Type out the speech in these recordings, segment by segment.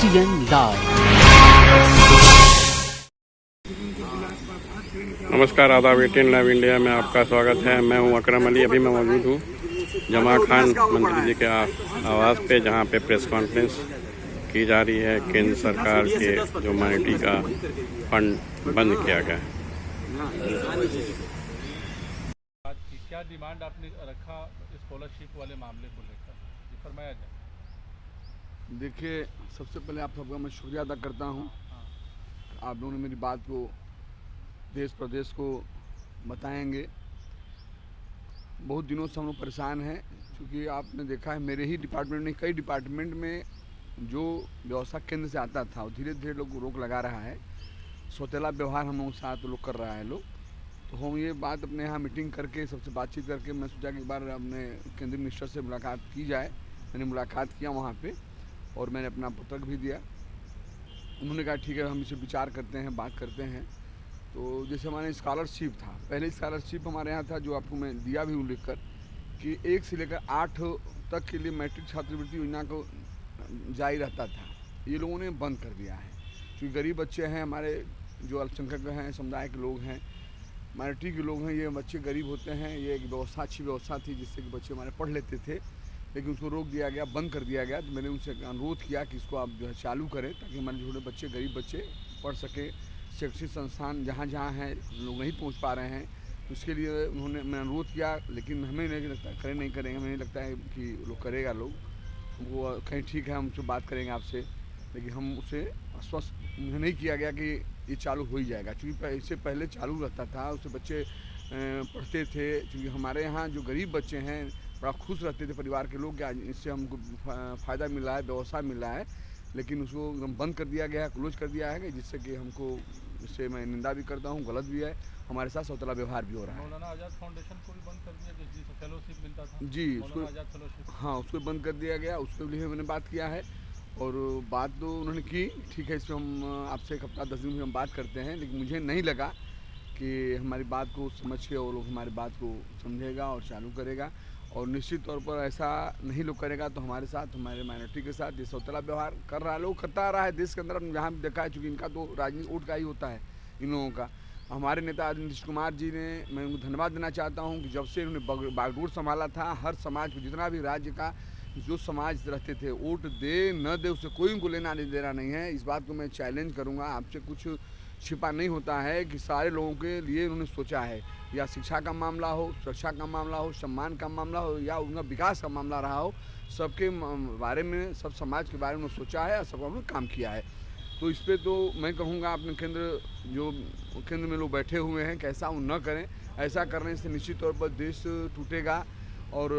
STN live. नमस्कार, आदाब। 18 live India में आपका स्वागत है। मैं हूं अकरम अली। अभी मैं मौजूद हूं जमा खान मंत्री जी के आवास पे, जहां पे प्रेस कॉन्फ्रेंस की जा रही है। केंद्र सरकार के जो माइनॉरिटी का फंड बंद किया गया है। क्या डिमांड आपने रखा स्कॉलरशिप वाले मामले को लेकर, फरमाया जाए। देखिए, सबसे पहले आप सबका मैं शुक्रिया अदा करता हूं। आप लोगों ने मेरी बात को देश प्रदेश को बताएंगे। बहुत दिनों से हम लोग परेशान हैं, क्योंकि आपने देखा है मेरे ही डिपार्टमेंट में, कई डिपार्टमेंट में जो व्यवस्था केंद्र से आता था, धीरे धीरे लोग रोक लगा रहा है। सौतेला व्यवहार हम लोगों के साथ लोग कर रहा है लोग। तो हम ये बात अपने यहाँ मीटिंग करके सबसे बातचीत करके मैं सोचा कि एक बार अपने केंद्रीय मिनिस्टर से मुलाकात की जाए। मैंने मुलाकात किया वहाँ पे, और मैंने अपना पत्रक भी दिया। उन्होंने कहा ठीक है, हम इसे विचार करते हैं, बात करते हैं। तो जैसे हमारे स्कॉलरशिप था, पहले स्कॉलरशिप हमारे यहाँ था, जो आपको मैं दिया भी उल्लेख कर कि 1 से लेकर 8 तक के लिए मैट्रिक छात्रवृत्ति योजना को जारी रहता था। ये लोगों ने बंद कर दिया है, क्योंकि गरीब बच्चे हैं हमारे, जो अल्पसंख्यक हैं, समुदाय के लोग हैं, माइनॉरिटी के लोग हैं। ये बच्चे गरीब होते हैं। ये एक व्यवस्था, अच्छी व्यवस्था थी जिससे कि बच्चे हमारे पढ़ लेते थे, लेकिन उसको रोक दिया गया, बंद कर दिया गया। तो मैंने उनसे अनुरोध किया कि इसको आप जो है चालू करें, ताकि हमारे छोटे बच्चे, गरीब बच्चे पढ़ सकें। शैक्षिक संस्थान जहाँ जहाँ हैं लोग नहीं पहुँच पा रहे हैं, उसके लिए मैं अनुरोध किया। लेकिन हमें नहीं लगता नहीं करेंगे, हमें नहीं लगता है कि लोग करेगा। लोग हमको कहीं ठीक है, हम उससे बात करेंगे आपसे, लेकिन हम उसे आश्वस्त नहीं किया गया कि ये चालू हो ही जाएगा, क्योंकि इससे पहले चालू रहता था, उससे बच्चे पढ़ते थे। क्योंकि हमारे यहाँ जो गरीब बच्चे हैं बड़ा खुश रहते थे परिवार के लोग, कि इससे हमको फ़ायदा मिला है, व्यवस्था मिला है। लेकिन उसको एकदम बंद कर दिया गया है, क्लोज कर दिया है, जिससे कि हमको, इससे मैं निंदा भी करता हूँ, गलत भी है। हमारे साथ सौतेला व्यवहार भी हो रहा है। मौलाना आज़ाद फाउंडेशन को भी बंद कर दिया, जिससे फेलोशिप मिलता था जी, उसको, हाँ, उसको बंद कर दिया गया। उसके लिए मैंने बात किया है, और बात तो उन्होंने की। ठीक है, इस पर हम आपसे 1 हफ्ता 10 दिन में हम बात करते हैं। लेकिन मुझे नहीं लगा कि हमारी बात को समझ के वो लोग हमारी बात को समझेगा और चालू करेगा। और निश्चित तौर पर ऐसा नहीं लोग करेगा तो हमारे साथ, हमारे माइनॉरिटी के साथ ये सौतेला व्यवहार कर रहा है, लोग करता आ रहा है देश के अंदर। जहाँ भी देखा है, चूँकि इनका तो राजनीतिक वोट का ही होता है इन लोगों का। हमारे नेता नीतीश कुमार जी ने, मैं उनको धन्यवाद देना चाहता हूँ कि जब से इन्होंने बागडोर संभाला था, हर समाज को, जितना भी राज्य का जो समाज रहते थे, वोट दे न दे उससे कोई उनको लेना देना नहीं है। इस बात को मैं चैलेंज करूँगा आपसे। कुछ छिपा नहीं होता है कि सारे लोगों के लिए उन्होंने सोचा है, या शिक्षा का मामला हो, सुरक्षा का मामला हो, सम्मान का मामला हो, या उनका विकास का मामला रहा हो, सबके बारे में, सब समाज के बारे में उन्होंने सोचा है और सबका उन्होंने काम किया है। तो इस पर तो मैं कहूँगा अपने केंद्र में लोग बैठे हुए हैं, कैसा वो न करें। ऐसा करने से निश्चित तौर पर देश टूटेगा। और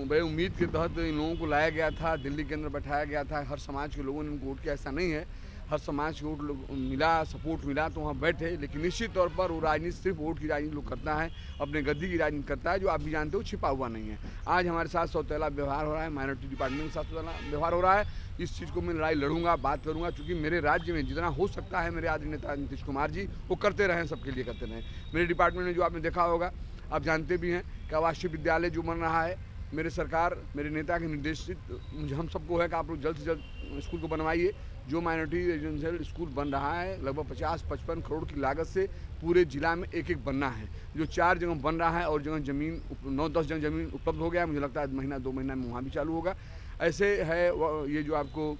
बड़े उम्मीद के तहत इन लोगों को लाया गया था, दिल्ली के अंदर बैठाया गया था। हर समाज के लोगों ने उनको वोट किया, ऐसा नहीं है। हर समाज को वोट मिला, सपोर्ट मिला, तो वहाँ बैठे। लेकिन निश्चित तौर पर वो राजनीति सिर्फ वोट की राजनीति लोग करता है, अपने गद्दी की राजनीति करता है, जो आप भी जानते हो छिपा हुआ नहीं है। आज हमारे साथ सौतेला व्यवहार हो रहा है, माइनॉरिटी डिपार्टमेंट के साथ सौतेला व्यवहार हो रहा है। इस चीज़ को मैं लड़ाई लड़ूंगा, बात करूंगा, क्योंकि मेरे राज्य में जितना हो सकता है, मेरे आदरणीय नेता नीतीश कुमार जी वो करते रहें, सबके लिए करते रहें। मेरे डिपार्टमेंट में जो आपने देखा होगा, आप जानते भी हैं कि आवासीय विद्यालय जो बन रहा है, मेरे सरकार, मेरे नेता के निर्देशित, मुझे हम सबको है कि आप लोग जल्द से जल्द स्कूल को बनवाइए। जो माइनॉरिटी रेजिडेंशियल स्कूल बन रहा है, लगभग 50-55 करोड़ की लागत से पूरे जिला में एक बनना है। जो 4 जगह बन रहा है, और जगह ज़मीन 9-10 जगह ज़मीन उपलब्ध हो गया। मुझे लगता है महीना 2 महीना में वहाँ भी चालू होगा। ऐसे है ये जो आपको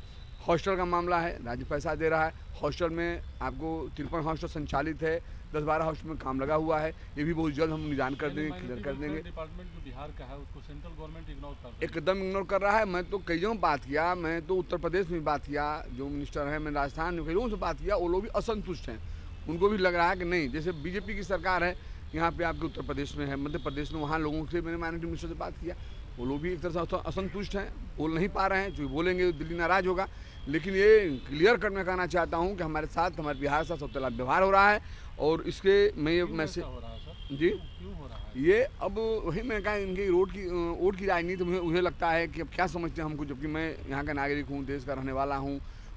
हॉस्टल का मामला है, राज्य पैसा दे रहा है। हॉस्टल में आपको 53 हॉस्टल संचालित है, 10-12 हॉस्टल में काम लगा हुआ है। ये भी बहुत जल्द हम निदान कर देंगे, क्लियर कर देंगे। डिपार्टमेंट जो बिहार का है, उसको सेंट्रल गवर्नमेंट इग्नोर कर रहा है, एकदम इग्नोर कर रहा है। मैं तो कई जगह बात किया, मैं तो उत्तर प्रदेश में बात किया, जो मिनिस्टर है, मैं राजस्थान में कई लोगों से बात किया, वो लोग भी असंतुष्ट हैं। उनको भी लग रहा है कि नहीं, जैसे बीजेपी की सरकार है यहाँ पे, आपके उत्तर प्रदेश में है, मध्य प्रदेश में, वहाँ लोगों से मैंने माइनॉरिटी मिनिस्टर से बात किया, वो लोग भी एक तरह से असंतुष्ट हैं, बोल नहीं पा रहे हैं। जो बोलेंगे दिल्ली नाराज़ होगा। लेकिन ये क्लियर कर मैं कहना चाहता हूँ कि हमारे साथ, हमारे बिहार से सौतेला व्यवहार हो रहा है। और इसके मैं ये मैसेज, जी, क्यों हो रहा है ये अब वही मैं कहा, इनकी वोट की राजनीति मुझे लगता है कि अब क्या समझते हैं हमको, जबकि मैं यहाँ का नागरिक हूँ, देश का रहने वाला हूँ,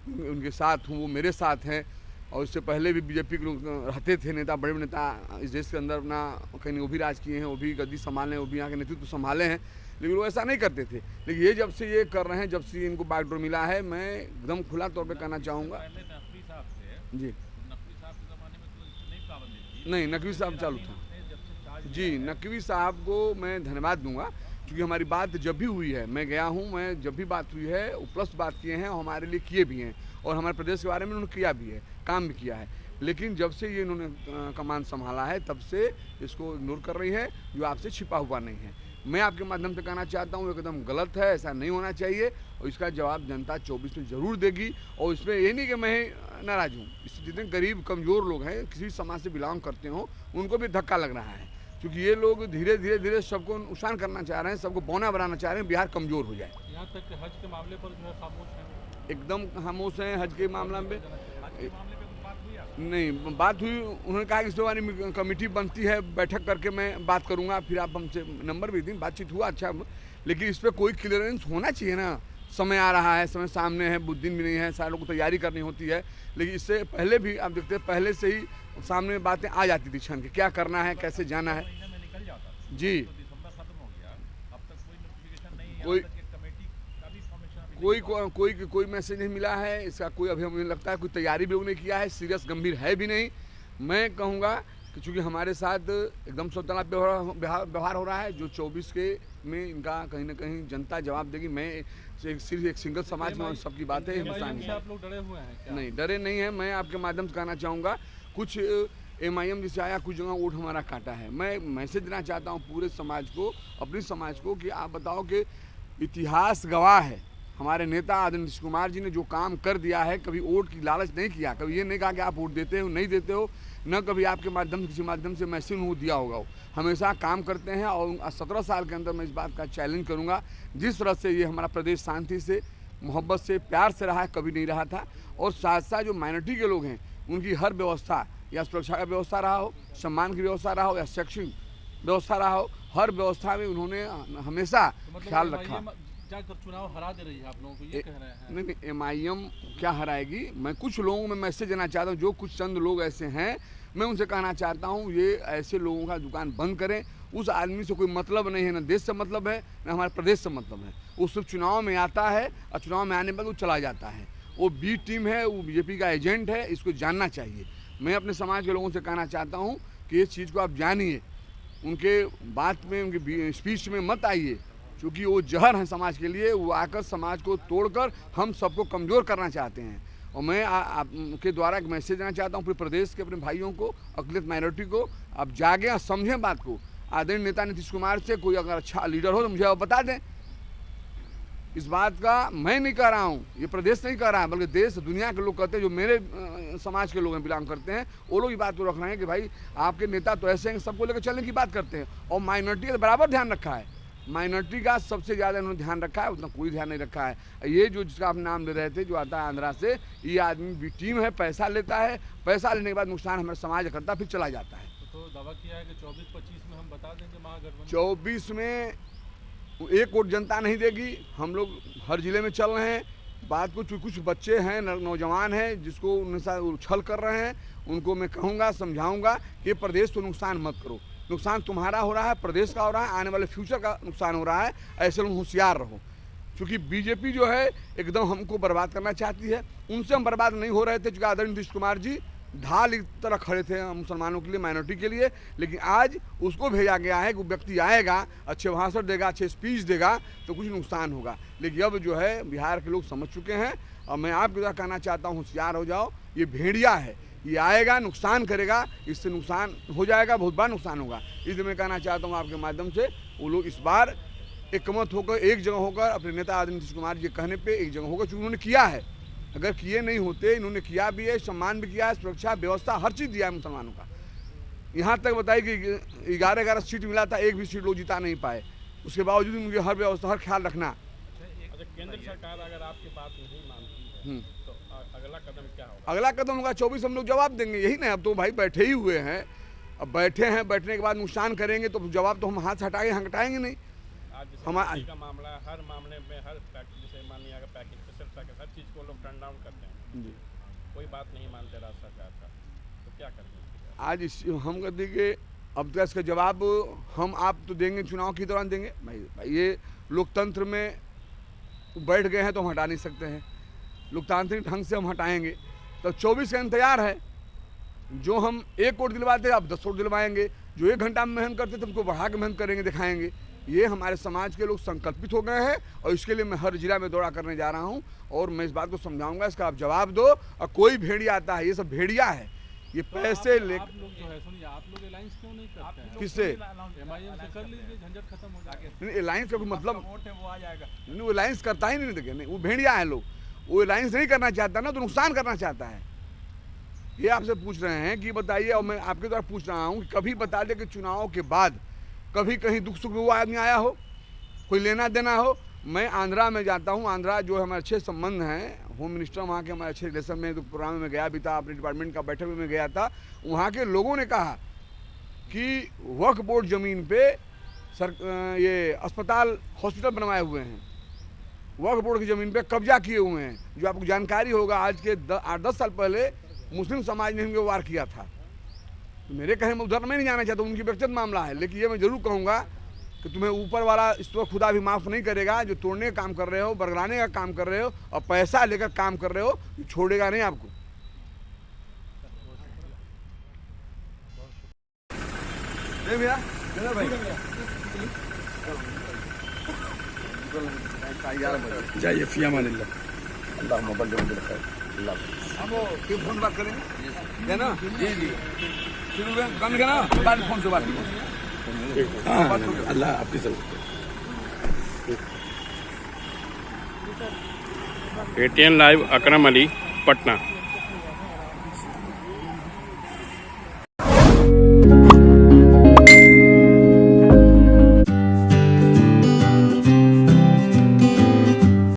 उनके साथ हूँ, वो मेरे साथ हैं। और इससे पहले भी बीजेपी के लोग रहते थे, नेता, बड़े नेता इस देश के अंदर अपना कहीं वो भी राज किए हैं, वो भी गद्दी संभाले हैं, वो भी यहाँ के नेतृत्व संभाले हैं। लेकिन वो ऐसा नहीं करते थे। लेकिन ये जब से ये कर रहे हैं, जब से इनको बागडोर मिला है, मैं एकदम खुला तौर पे कहना चाहूँगा। पहले नकवी साहब थे, जी नकवी साहब के ज़माने में तो नहीं पाबंदी थी। नहीं, नकवी साहब चालू था। ने जब से चार्ज जी, नकवी साहब को मैं धन्यवाद दूंगा, क्योंकि हमारी बात जब भी हुई है, मैं गया हूँ, मैं जब भी बात हुई है उपलब्ध बात किए हैं और हमारे लिए किए भी हैं, और हमारे प्रदेश के बारे में उन्होंने किया भी है, काम भी किया है। लेकिन जब से ये इन्होंने कमान संभाला है, तब से इसको इग्नोर कर रही है, जो आपसे छिपा हुआ नहीं है। मैं आपके माध्यम से कहना चाहता हूँ, एकदम गलत है, ऐसा नहीं होना चाहिए, और इसका जवाब जनता 24 में ज़रूर देगी। और इसमें ये नहीं कि मैं नाराज़ हूँ, इससे जितने गरीब कमज़ोर लोग हैं, किसी समाज से बिलोंग करते हों, उनको भी धक्का लग रहा है, क्योंकि ये लोग धीरे धीरे सबको नुकसान करना चाह रहे हैं, सबको बौना बनाना चाह रहे हैं, बिहार कमज़ोर हो जाए। यहाँ तक कि हज के मामले पर जो है खामोश है। एकदम खामोश हैं हज के मामला में। हज के मामले पे कुछ बात हुई आपसे? नहीं बात हुई, उन्होंने कहा कि इस बारे में कमेटी बनती है, बैठक करके मैं बात करूंगा, फिर आप हमसे नंबर भी दें, बातचीत हुआ अच्छा। लेकिन इस पर कोई क्लियरेंस होना चाहिए ना, समय आ रहा है, समय सामने है, बुध दिन भी नहीं है, सारे लोगों को तैयारी करनी होती है। लेकिन इससे पहले भी आप देखते हैं, पहले से ही सामने बातें आ जाती थी क्षण के, क्या करना है, कैसे जाना है। महीने में निकल जाता था। जी तो दिसंबर खत्म हो गया, अब तक कोई नोटिफिकेशन नहीं है, कोई- यहाँ तक कि कमेटी का भी फॉर्मेशन अभी नहीं कोई मैसेज नहीं मिला है इसका, कोई अभी हमें लगता है कोई तैयारी भी लोगों ने किया है, सीरियस गंभीर है भी नहीं। मैं कहूँगा कि चूँकि हमारे साथ एकदम सौतला व्यवहार हो रहा है, जो 24 के में इनका कहीं ना कहीं जनता जवाब देगी। मैं सिर्फ एक सिंगल समाज में सबकी बात है, हिंदुस्तान से आप लोग डरे हुए हैं क्या? नहीं डरे नहीं है। मैं आपके माध्यम से कहना चाहूँगा, कुछ MIM जिसे आया, कुछ जगह वोट हमारा काटा है। मैं मैसेज देना चाहता हूँ पूरे समाज को, अपने समाज को, कि आप बताओ कि इतिहास गवाह है, हमारे नेता आदरणीय नीतीश कुमार जी ने जो काम कर दिया है, कभी वोट की लालच नहीं किया, कभी ये नहीं कहा कि आप वोट देते हो नहीं देते हो, न कभी आपके माध्यम से किसी माध्यम से मैसेज उनको दिया होगा। वो हमेशा काम करते हैं, और 17 साल के अंदर मैं इस बात का चैलेंज करूँगा, जिस तरह से ये हमारा प्रदेश शांति से, मोहब्बत से, प्यार से रहा है, कभी नहीं रहा था। और साथ साथ जो माइनॉरिटी के लोग हैं, उनकी हर व्यवस्था, या सुरक्षा का व्यवस्था रहा हो, सम्मान की व्यवस्था रहा हो, या शैक्षणिक व्यवस्था रहा हो, हर व्यवस्था में उन्होंने हमेशा ख्याल रखा। जाकर चुनाव हरा दे रही है आप लोगों को, ये कह रहे हैं? नहीं, MIM क्या हराएगी। मैं कुछ लोगों में मैसेज देना चाहता हूँ, जो कुछ चंद लोग ऐसे हैं, मैं उनसे कहना चाहता हूँ, ये ऐसे लोगों का दुकान बंद करें। उस आदमी से कोई मतलब नहीं है, ना देश से मतलब है, ना हमारे प्रदेश से मतलब है। वो सिर्फ चुनाव में आता है, और चुनाव में आने के बाद वो चला जाता है। वो बी टीम है, वो BJP का एजेंट है, इसको जानना चाहिए। मैं अपने समाज के लोगों से कहना चाहता हूँ कि इस चीज़ को आप जानिए, उनके बात में, उनके स्पीच में मत आइए, क्योंकि वो जहर हैं समाज के लिए। वो आकर समाज को तोड़कर हम सबको कमज़ोर करना चाहते हैं। और मैं आपके द्वारा एक मैसेज देना चाहता हूँ पूरे प्रदेश के अपने भाइयों को, अकलियत माइनॉरिटी को, आप जागें और समझें बात को। आदरणीय नेता नीतीश कुमार से कोई अगर अच्छा लीडर हो तो मुझे आप बता दें। इस बात का मैं नहीं कह रहा हूँ, ये प्रदेश नहीं कह रहा है, बल्कि देश दुनिया के लोग कहते हैं, जो मेरे समाज के लोग बिलोंग करते हैं, वो लोग ये बात को रख रहे हैं कि भाई आपके नेता तो ऐसे हैं, सबको लेकर चलने की बात करते हैं। और माइनॉरिटी का बराबर ध्यान रखा है, माइनॉरिटी का सबसे ज़्यादा इन्होंने ध्यान रखा है, उतना कोई ध्यान नहीं रखा है। ये जो जिसका आप नाम ले रहे थे, जो आता है आंध्रा से, ये आदमी भी टीम है, पैसा लेता है, पैसा लेने के बाद नुकसान हमारे समाज करता, फिर चला जाता है। तो दावा किया है कि 24-25 में हम बता देंगे महागठबंधन। 24 में एक वोट जनता नहीं देगी। हम लोग हर जिले में चल रहे हैं, बात कुछ बच्चे हैं, नौजवान हैं, जिसको उनके साथ छल कर रहे हैं, उनको मैं कहूँगा, समझाऊँगा कि प्रदेश को नुकसान मत करो। नुकसान तुम्हारा हो रहा है, प्रदेश का हो रहा है, आने वाले फ्यूचर का नुकसान हो रहा है। ऐसे लोग होशियार रहो, क्योंकि BJP जो है एकदम हमको बर्बाद करना चाहती है। उनसे हम बर्बाद नहीं हो रहे थे, क्योंकि आदरणीय नीतीश कुमार जी ढाल की तरह खड़े थे मुसलमानों के लिए, माइनॉरिटी के लिए। लेकिन आज उसको भेजा गया है कि व्यक्ति आएगा, अच्छे भाषण देगा, अच्छे स्पीच देगा, तो कुछ नुकसान होगा। लेकिन अब जो है बिहार के लोग समझ चुके हैं, और मैं आपके द्वारा कहना चाहता हूँ, होशियार हो जाओ। ये भेड़िया है, ये आएगा, नुकसान करेगा, इससे नुकसान हो जाएगा, बहुत बड़ा नुकसान होगा। इसलिए मैं कहना चाहता हूँ आपके माध्यम से, वो लोग इस बार एकमत होकर, एक जगह होकर, अपने नेता आदरणीय नीतीश कुमार जी के कहने पे एक जगह होकर, क्योंकि उन्होंने किया है। अगर किए नहीं होते, इन्होंने किया भी है, सम्मान भी किया है, सुरक्षा व्यवस्था हर चीज़ दिया है मुसलमानों का। यहाँ तक बताइए कि 11 सीट मिला था, एक भी सीट लोग जिता नहीं पाए, उसके बावजूद उनकी हर व्यवस्था, हर ख्याल रखना। केंद्र सरकार अगर आपकी बात नहीं मानती है तो अगला कदम क्या होगा? अगला कदम होगा 24 हम लोग जवाब देंगे, यही ना। अब तो भाई बैठे ही हुए हैं, अब बैठे हैं, बैठने के बाद नुकसान करेंगे तो जवाब तो हम हाथ से हटाएंगे नहीं। आज हमारा का मामला, हर मामले में, हर जैसे मान लिया पैकेज, स्पेशल पैकेज, हर चीज़ को लोग टर्न डाउन करते हैं जी। कोई बात नहीं मानते राज्य सरकार का, तो क्या करेंगे? आज हम कहते कि अब तो इसका जवाब हम आप तो देंगे, चुनाव के दौरान देंगे। भाई ये लोकतंत्र में बैठ गए हैं तो हम हटा नहीं सकते हैं, लोकतांत्रिक ढंग से हम हटाएंगे। तो 24 का तैयार है, जो हम 1 वोट दिलवाते अब 10 वोट दिलवाएंगे, जो 1 घंटा में मेहनत करते थे उनको बढ़ा के मेहनत करेंगे, दिखाएंगे। ये हमारे समाज के लोग संकल्पित हो गए हैं और इसके लिए मैं हर जिला में दौरा करने जा रहा हूँ और मैं इस बात को समझाऊंगा, इसका आप जवाब दो। और कोई भेड़िया आता है, ये सब भेड़िया है, ये पैसे ले। आप लोग जो है सुनिए, आप लोग अलायंस क्यों नहीं करते हैं? किससे? एमआईएम से कर लीजिए, झंझट खत्म हो जाएगा। नहीं, अलायंस का कोई मतलब वोट है वो आ जाएगा। नहीं, वो अलायंस करता ही नहीं, देखिए नहीं, वो भेड़िया है लोग, वो अलायंस नहीं करना चाहता ना, तो नुकसान करना चाहता है। ये आपसे पूछ रहे हैं कि बताइए, और मैं आपके द्वारा पूछ रहा हूँ कि कभी बता दे कि चुनाव के बाद कभी कहीं दुख सुख में वो आदमी आया हो, कोई लेना देना हो। मैं आंध्रा में जाता हूँ, आंध्रा जो हमारे अच्छे संबंध हैं, होम मिनिस्टर वहाँ के हमारे अच्छे रिलेशन में, तो प्रोग्राम में गया भी था, अपने डिपार्टमेंट का बैठक में गया था। वहाँ के लोगों ने कहा कि वक्फ बोर्ड ज़मीन पे ये अस्पताल हॉस्पिटल बनवाए हुए हैं, वक्फ बोर्ड की ज़मीन पे कब्जा किए हुए हैं। जो आपको जानकारी होगा, आज के 8-10 साल पहले मुस्लिम समाज ने इनको वार किया था। तो मेरे कहे मैं उधर में नहीं जाना चाहता, उनकी व्यक्तिगत मामला है, लेकिन ये मैं जरूर कहूँगा कि तुम्हें ऊपर वाला इस वक्त खुदा भी माफ़ नहीं करेगा। जो तोड़ने का काम कर रहे हो, बरगलाने का काम कर रहे हो और पैसा लेकर काम कर रहे हो, छोड़ेगा नहीं आपको। भैया जाइए फिया मानिल्ला। हम वो फिर फोन बात करेंगे, है ना? जी जी, कम ना, बाद फोन से बात करेंगे। हाँ, अल्लाह आपकी सब। ATN लाइव, अकरम अली, पटना।